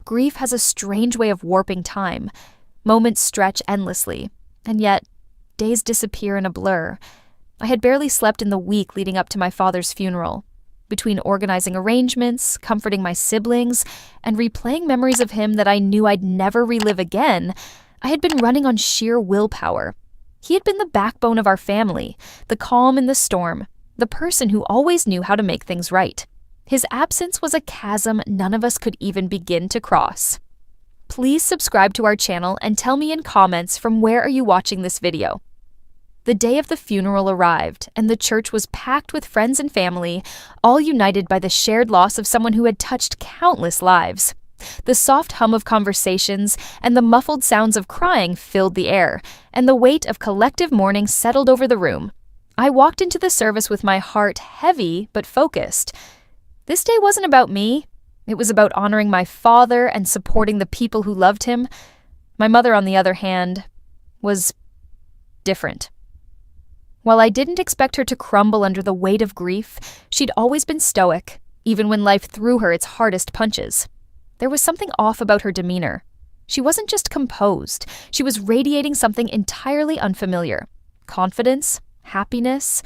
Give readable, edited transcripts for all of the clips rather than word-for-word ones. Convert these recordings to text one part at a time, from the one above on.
Grief has a strange way of warping time. Moments stretch endlessly, and yet days disappear in a blur. I had barely slept in the week leading up to my father's funeral. Between organizing arrangements, comforting my siblings, and replaying memories of him that I knew I'd never relive again, I had been running on sheer willpower. He had been the backbone of our family, the calm in the storm, the person who always knew how to make things right. His absence was a chasm none of us could even begin to cross. Please subscribe to our channel and tell me in comments from where are you watching this video. The day of the funeral arrived, and the church was packed with friends and family, all united by the shared loss of someone who had touched countless lives. The soft hum of conversations and the muffled sounds of crying filled the air, and the weight of collective mourning settled over the room. I walked into the service with my heart heavy but focused. This day wasn't about me. It was about honoring my father and supporting the people who loved him. My mother, on the other hand, was different. While I didn't expect her to crumble under the weight of grief, she'd always been stoic, even when life threw her its hardest punches. There was something off about her demeanor. She wasn't just composed, she was radiating something entirely unfamiliar. Confidence, happiness.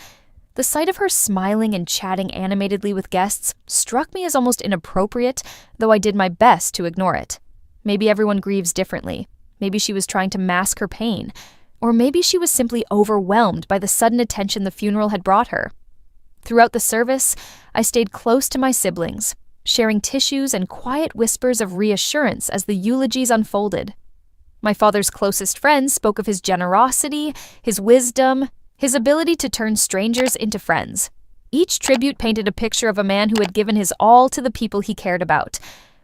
The sight of her smiling and chatting animatedly with guests struck me as almost inappropriate, though I did my best to ignore it. Maybe everyone grieves differently. Maybe she was trying to mask her pain. Or maybe she was simply overwhelmed by the sudden attention the funeral had brought her. Throughout the service, I stayed close to my siblings, sharing tissues and quiet whispers of reassurance as the eulogies unfolded. My father's closest friends spoke of his generosity, his wisdom, his ability to turn strangers into friends. Each tribute painted a picture of a man who had given his all to the people he cared about,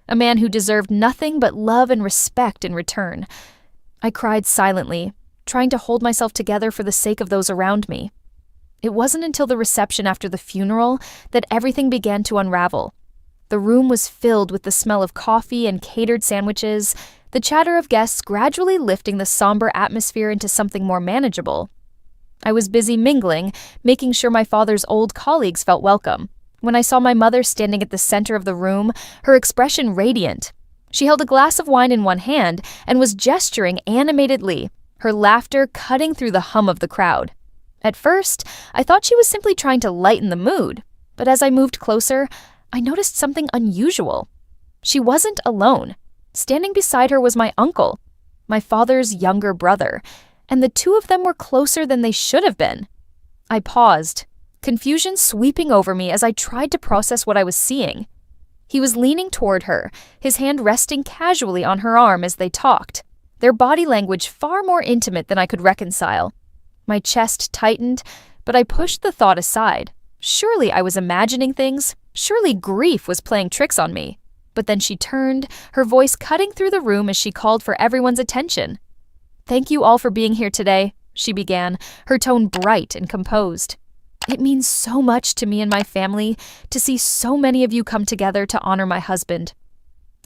a man who deserved nothing but love and respect in return. I cried silently, trying to hold myself together for the sake of those around me. It wasn't until the reception after the funeral that everything began to unravel. The room was filled with the smell of coffee and catered sandwiches, the chatter of guests gradually lifting the somber atmosphere into something more manageable. I was busy mingling, making sure my father's old colleagues felt welcome, when I saw my mother standing at the center of the room, her expression radiant. She held a glass of wine in one hand and was gesturing animatedly, her laughter cutting through the hum of the crowd. At first, I thought she was simply trying to lighten the mood, but as I moved closer, I noticed something unusual. She wasn't alone. Standing beside her was my uncle, my father's younger brother, and the two of them were closer than they should have been. I paused, confusion sweeping over me as I tried to process what I was seeing. He was leaning toward her, his hand resting casually on her arm as they talked, their body language far more intimate than I could reconcile. My chest tightened, but I pushed the thought aside. Surely I was imagining things. Surely grief was playing tricks on me. But then she turned, her voice cutting through the room as she called for everyone's attention. "Thank you all for being here today," she began, her tone bright and composed. "It means so much to me and my family to see so many of you come together to honor my husband."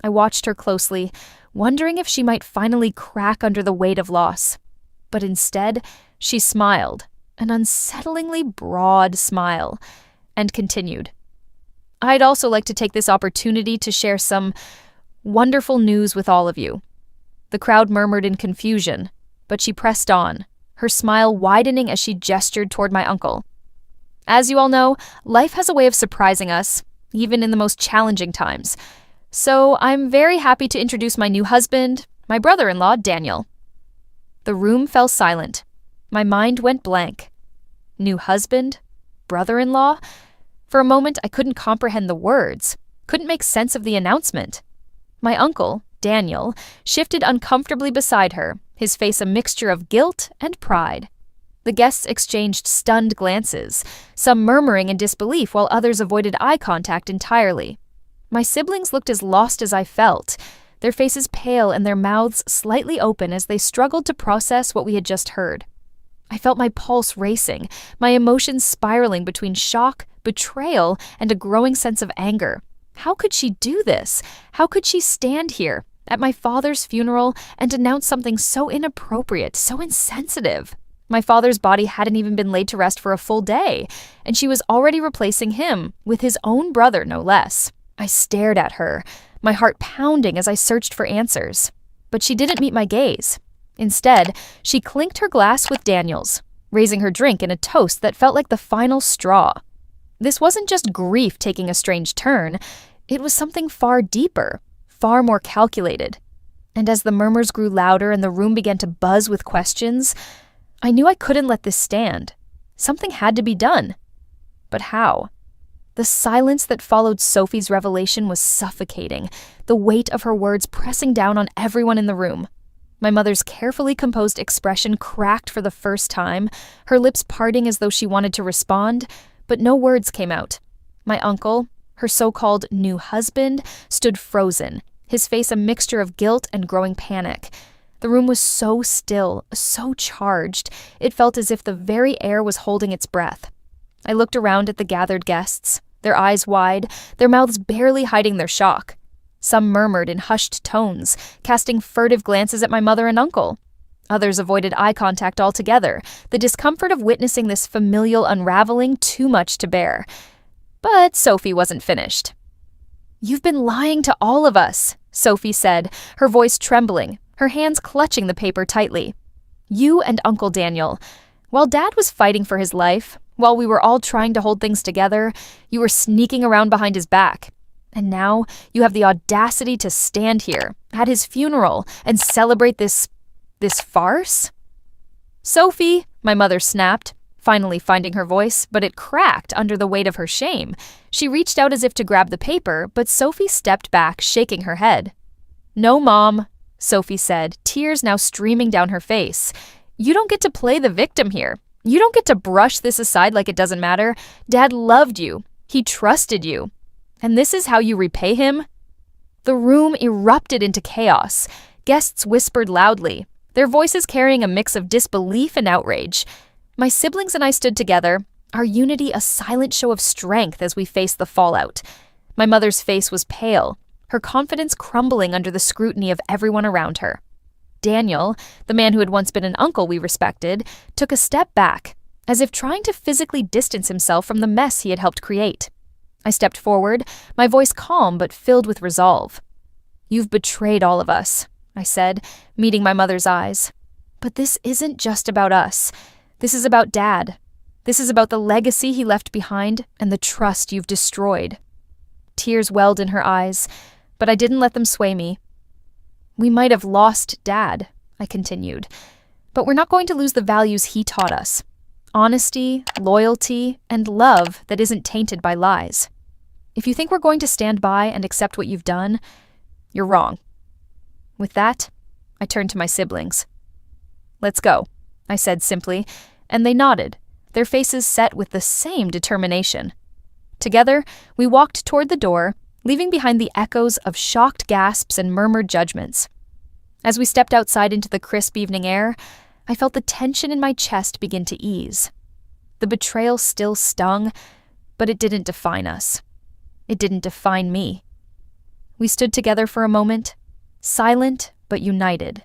I watched her closely, wondering if she might finally crack under the weight of loss. But instead, she smiled, an unsettlingly broad smile, and continued. "I'd also like to take this opportunity to share some wonderful news with all of you." The crowd murmured in confusion, but she pressed on, her smile widening as she gestured toward my uncle. "As you all know, life has a way of surprising us, even in the most challenging times. So I'm very happy to introduce my new husband, my brother-in-law, Daniel." The room fell silent. My mind went blank. New husband? Brother-in-law? For a moment, I couldn't comprehend the words, couldn't make sense of the announcement. My uncle, Daniel, shifted uncomfortably beside her, his face a mixture of guilt and pride. The guests exchanged stunned glances, some murmuring in disbelief while others avoided eye contact entirely. My siblings looked as lost as I felt, their faces pale and their mouths slightly open as they struggled to process what we had just heard. I felt my pulse racing, my emotions spiraling between shock, betrayal, and a growing sense of anger. How could she do this? How could she stand here, at my father's funeral, and announce something so inappropriate, so insensitive? My father's body hadn't even been laid to rest for a full day, and she was already replacing him with his own brother, no less. I stared at her, my heart pounding as I searched for answers. But she didn't meet my gaze. Instead, she clinked her glass with Daniel's, raising her drink in a toast that felt like the final straw. This wasn't just grief taking a strange turn. It was something far deeper, far more calculated. And as the murmurs grew louder and the room began to buzz with questions, I knew I couldn't let this stand. Something had to be done. But how? The silence that followed Sophie's revelation was suffocating, the weight of her words pressing down on everyone in the room. My mother's carefully composed expression cracked for the first time, her lips parting as though she wanted to respond, but no words came out. My uncle, her so-called new husband, stood frozen, his face a mixture of guilt and growing panic. The room was so still, so charged, it felt as if the very air was holding its breath. I looked around at the gathered guests, their eyes wide, their mouths barely hiding their shock. Some murmured in hushed tones, casting furtive glances at my mother and uncle. Others avoided eye contact altogether, the discomfort of witnessing this familial unraveling too much to bear. But Sophie wasn't finished. "You've been lying to all of us," Sophie said, her voice trembling, her hands clutching the paper tightly. "You and Uncle Daniel. While Dad was fighting for his life, while we were all trying to hold things together, you were sneaking around behind his back. And now you have the audacity to stand here, at his funeral, and celebrate this farce?" "Sophie," my mother snapped, finally finding her voice, but it cracked under the weight of her shame. She reached out as if to grab the paper, but Sophie stepped back, shaking her head. "No, Mom," Sophie said, tears now streaming down her face. "You don't get to play the victim here. You don't get to brush this aside like it doesn't matter. Dad loved you. He trusted you. And this is how you repay him?" The room erupted into chaos. Guests whispered loudly, their voices carrying a mix of disbelief and outrage. My siblings and I stood together, our unity a silent show of strength as we faced the fallout. My mother's face was pale, her confidence crumbling under the scrutiny of everyone around her. Daniel, the man who had once been an uncle we respected, took a step back, as if trying to physically distance himself from the mess he had helped create. I stepped forward, my voice calm but filled with resolve. "You've betrayed all of us," I said, meeting my mother's eyes. "But this isn't just about us. This is about Dad. This is about the legacy he left behind and the trust you've destroyed." Tears welled in her eyes, but I didn't let them sway me. "We might have lost Dad," I continued, "but we're not going to lose the values he taught us. Honesty, loyalty, and love that isn't tainted by lies. If you think we're going to stand by and accept what you've done, you're wrong." With that, I turned to my siblings. "Let's go," I said simply, and they nodded, their faces set with the same determination. Together, we walked toward the door, leaving behind the echoes of shocked gasps and murmured judgments. As we stepped outside into the crisp evening air, I felt the tension in my chest begin to ease. The betrayal still stung, but it didn't define us. It didn't define me. We stood together for a moment, silent but united,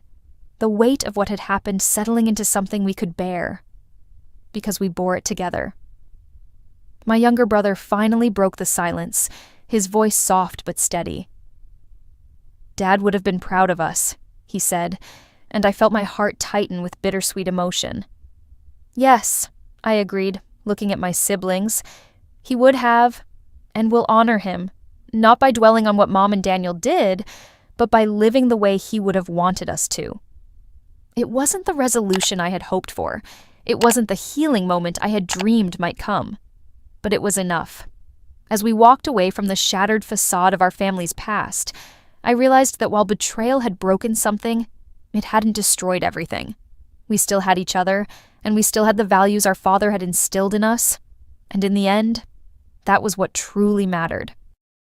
the weight of what had happened settling into something we could bear, because we bore it together. My younger brother finally broke the silence, his voice soft but steady. "Dad would have been proud of us," he said, and I felt my heart tighten with bittersweet emotion. "Yes," I agreed, looking at my siblings. "He would have, and we'll honor him, not by dwelling on what Mom and Daniel did, but by living the way he would have wanted us to." It wasn't the resolution I had hoped for. It wasn't the healing moment I had dreamed might come. But it was enough. As we walked away from the shattered facade of our family's past, I realized that while betrayal had broken something, it hadn't destroyed everything. We still had each other, and we still had the values our father had instilled in us. And in the end, that was what truly mattered.